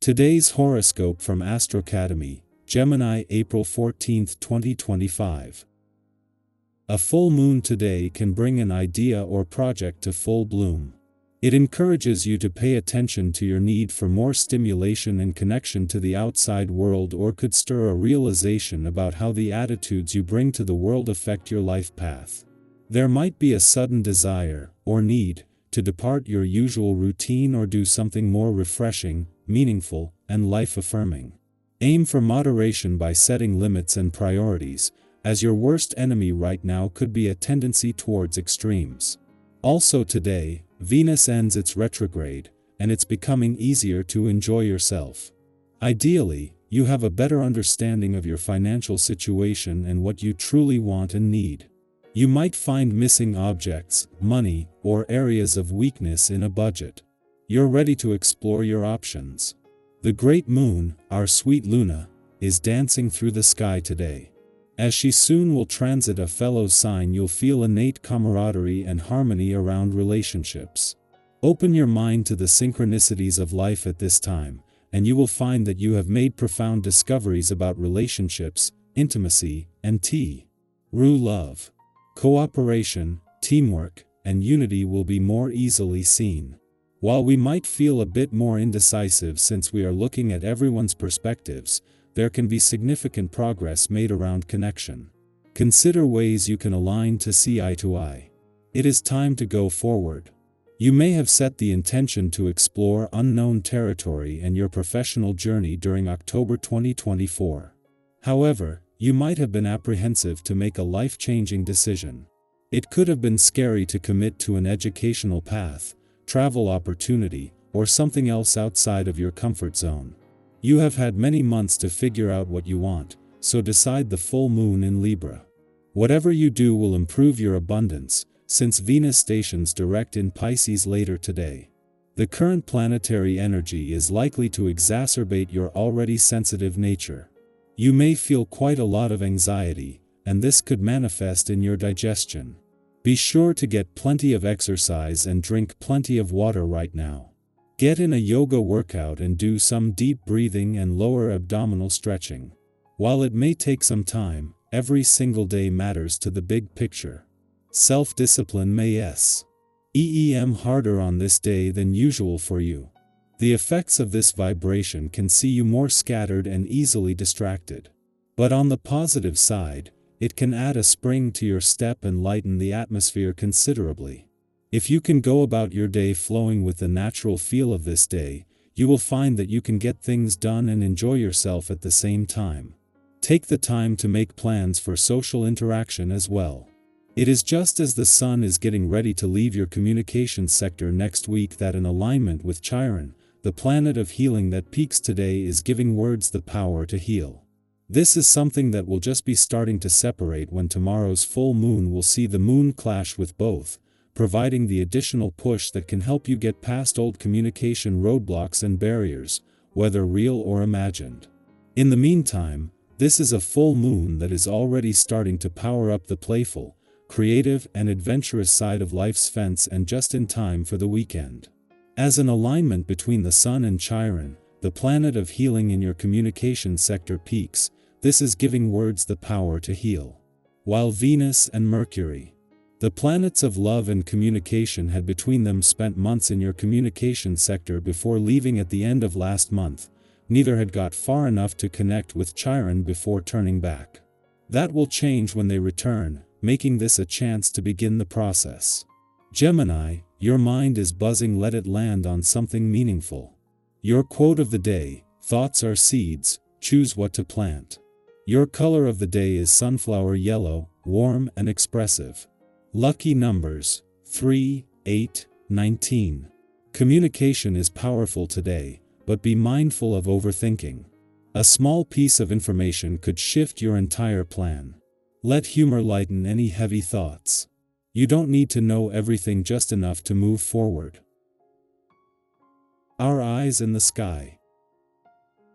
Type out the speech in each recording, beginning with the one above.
Today's horoscope from Astrocademy, Gemini, April 14, 2025. A full moon today can bring an idea or project to full bloom. It encourages you to pay attention to your need for more stimulation and connection to the outside world, or could stir a realization about how the attitudes you bring to the world affect your life path. There might be a sudden desire, or need, to depart your usual routine or do something more refreshing, meaningful, and life-affirming. Aim for moderation by setting limits and priorities, as your worst enemy right now could be a tendency towards extremes. Also today, Venus ends its retrograde, and it's becoming easier to enjoy yourself. Ideally, you have a better understanding of your financial situation and what you truly want and need. You might find missing objects, money, or areas of weakness in a budget. You're ready to explore your options. The great moon, our sweet Luna, is dancing through the sky today. As she soon will transit a fellow sign, you'll feel innate camaraderie and harmony around relationships. Open your mind to the synchronicities of life at this time, and you will find that you have made profound discoveries about relationships, intimacy, and true love. Cooperation, teamwork, and unity will be more easily seen. While we might feel a bit more indecisive since we are looking at everyone's perspectives, there can be significant progress made around connection. Consider ways you can align to see eye to eye. It is time to go forward. You may have set the intention to explore unknown territory in your professional journey during October 2024. However, you might have been apprehensive to make a life-changing decision. It could have been scary to commit to an educational path, travel opportunity, or something else outside of your comfort zone. You have had many months to figure out what you want, so decide the full moon in Libra. Whatever you do will improve your abundance, since Venus stations direct in Pisces later today. The current planetary energy is likely to exacerbate your already sensitive nature. You may feel quite a lot of anxiety, and this could manifest in your digestion. Be sure to get plenty of exercise and drink plenty of water right now. Get in a yoga workout and do some deep breathing and lower abdominal stretching. While it may take some time, every single day matters to the big picture. Self-discipline may seem harder on this day than usual for you. The effects of this vibration can see you more scattered and easily distracted. But on the positive side, it can add a spring to your step and lighten the atmosphere considerably. If you can go about your day flowing with the natural feel of this day, you will find that you can get things done and enjoy yourself at the same time. Take the time to make plans for social interaction as well. It is just as the sun is getting ready to leave your communications sector next week that, in alignment with Chiron, the planet of healing that peaks today, is giving words the power to heal. This is something that will just be starting to separate when tomorrow's full moon will see the moon clash with both, providing the additional push that can help you get past old communication roadblocks and barriers, whether real or imagined. In the meantime, this is a full moon that is already starting to power up the playful, creative, and adventurous side of life's fence, and just in time for the weekend. As an alignment between the Sun and Chiron, the planet of healing in your communication sector peaks, this is giving words the power to heal. While Venus and Mercury, the planets of love and communication, had between them spent months in your communication sector before leaving at the end of last month, neither had got far enough to connect with Chiron before turning back. That will change when they return, making this a chance to begin the process. Gemini, your mind is buzzing, let it land on something meaningful. Your quote of the day: thoughts are seeds, choose what to plant. Your color of the day is sunflower yellow, warm and expressive. Lucky numbers: 3, 8, 19. Communication is powerful today, but be mindful of overthinking. A small piece of information could shift your entire plan. Let humor lighten any heavy thoughts. You don't need to know everything, just enough to move forward. Our eyes in the sky.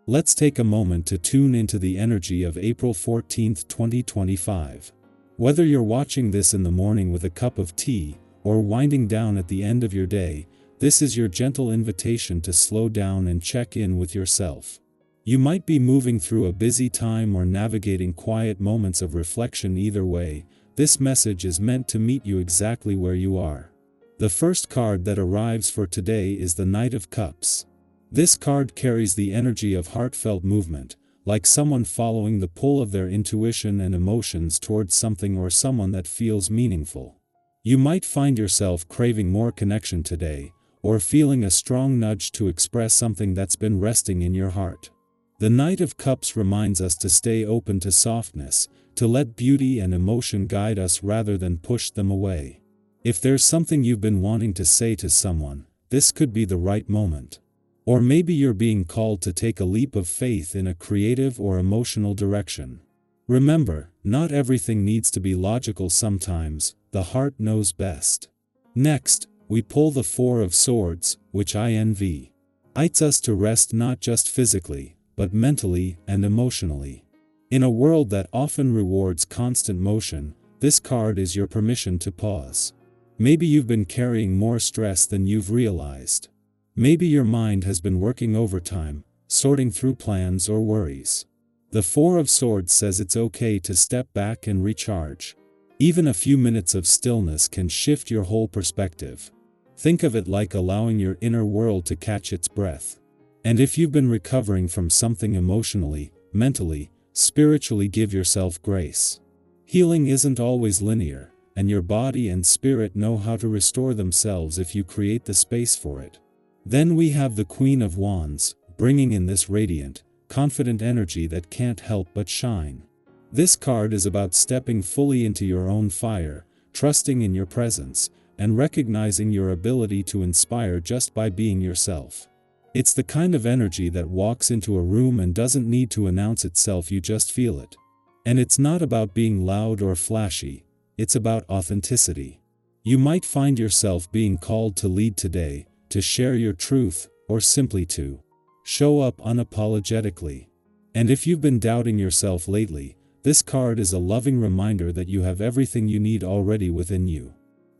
Let's take a moment to tune into the energy of April 14, 2025. Whether you're watching this in the morning with a cup of tea, or winding down at the end of your day, this is your gentle invitation to slow down and check in with yourself. You might be moving through a busy time or navigating quiet moments of reflection. Either way, this message is meant to meet you exactly where you are. The first card that arrives for today is the Knight of Cups. This card carries the energy of heartfelt movement, like someone following the pull of their intuition and emotions towards something or someone that feels meaningful. You might find yourself craving more connection today, or feeling a strong nudge to express something that's been resting in your heart. The Knight of Cups reminds us to stay open to softness, to let beauty and emotion guide us rather than push them away. If there's something you've been wanting to say to someone, this could be the right moment. Or maybe you're being called to take a leap of faith in a creative or emotional direction. Remember, not everything needs to be logical. Sometimes, the heart knows best. Next, we pull the Four of Swords, which invites us to rest not just physically, but mentally and emotionally. In a world that often rewards constant motion, this card is your permission to pause. Maybe you've been carrying more stress than you've realized. Maybe your mind has been working overtime, sorting through plans or worries. The Four of Swords says it's okay to step back and recharge. Even a few minutes of stillness can shift your whole perspective. Think of it like allowing your inner world to catch its breath. And if you've been recovering from something emotionally, mentally, spiritually, give yourself grace. Healing isn't always linear, and your body and spirit know how to restore themselves if you create the space for it. Then we have the Queen of Wands, bringing in this radiant, confident energy that can't help but shine. This card is about stepping fully into your own fire, trusting in your presence, and recognizing your ability to inspire just by being yourself. It's the kind of energy that walks into a room and doesn't need to announce itself, you just feel it. And it's not about being loud or flashy, it's about authenticity. You might find yourself being called to lead today, to share your truth, or simply to show up unapologetically. And if you've been doubting yourself lately, this card is a loving reminder that you have everything you need already within you.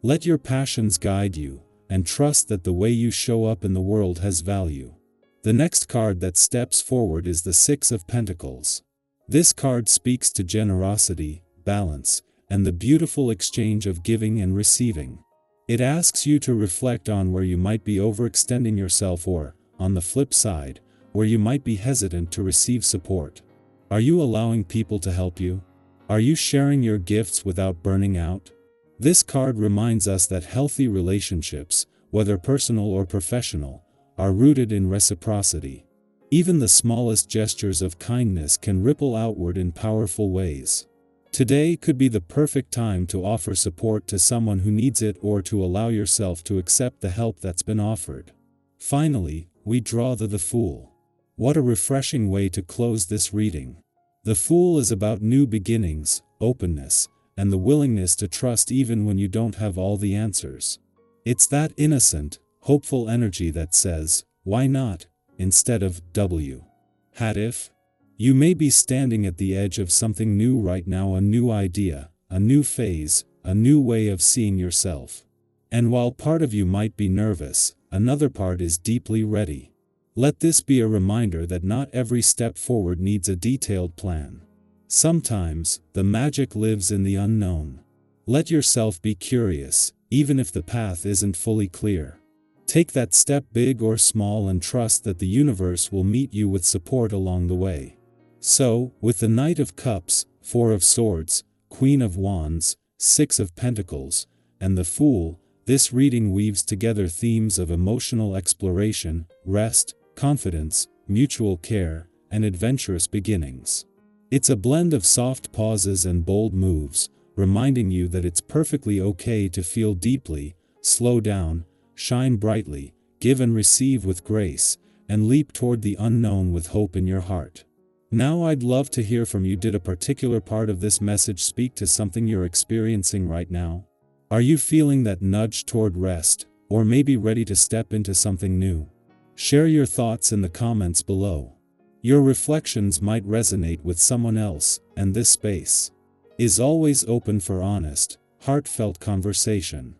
Let your passions guide you, and trust that the way you show up in the world has value. The next card that steps forward is the Six of Pentacles. This card speaks to generosity, balance, and the beautiful exchange of giving and receiving. It asks you to reflect on where you might be overextending yourself or, on the flip side, where you might be hesitant to receive support. Are you allowing people to help you? Are you sharing your gifts without burning out? This card reminds us that healthy relationships, whether personal or professional, are rooted in reciprocity. Even the smallest gestures of kindness can ripple outward in powerful ways. Today could be the perfect time to offer support to someone who needs it or to allow yourself to accept the help that's been offered. Finally, we draw the Fool. What a refreshing way to close this reading. The Fool is about new beginnings, openness, and the willingness to trust even when you don't have all the answers. It's that innocent, hopeful energy that says, "Why not?" instead of "What if?" You may be standing at the edge of something new right now, a new idea, a new phase, a new way of seeing yourself. And while part of you might be nervous, another part is deeply ready. Let this be a reminder that not every step forward needs a detailed plan. Sometimes, the magic lives in the unknown. Let yourself be curious, even if the path isn't fully clear. Take that step, big or small, and trust that the universe will meet you with support along the way. So, with the Knight of Cups, Four of Swords, Queen of Wands, Six of Pentacles, and the Fool, this reading weaves together themes of emotional exploration, rest, confidence, mutual care, and adventurous beginnings. It's a blend of soft pauses and bold moves, reminding you that it's perfectly okay to feel deeply, slow down, shine brightly, give and receive with grace, and leap toward the unknown with hope in your heart. Now I'd love to hear from you. Did a particular part of this message speak to something you're experiencing right now? Are you feeling that nudge toward rest, or maybe ready to step into something new? Share your thoughts in the comments below. Your reflections might resonate with someone else, and this space is always open for honest, heartfelt conversation.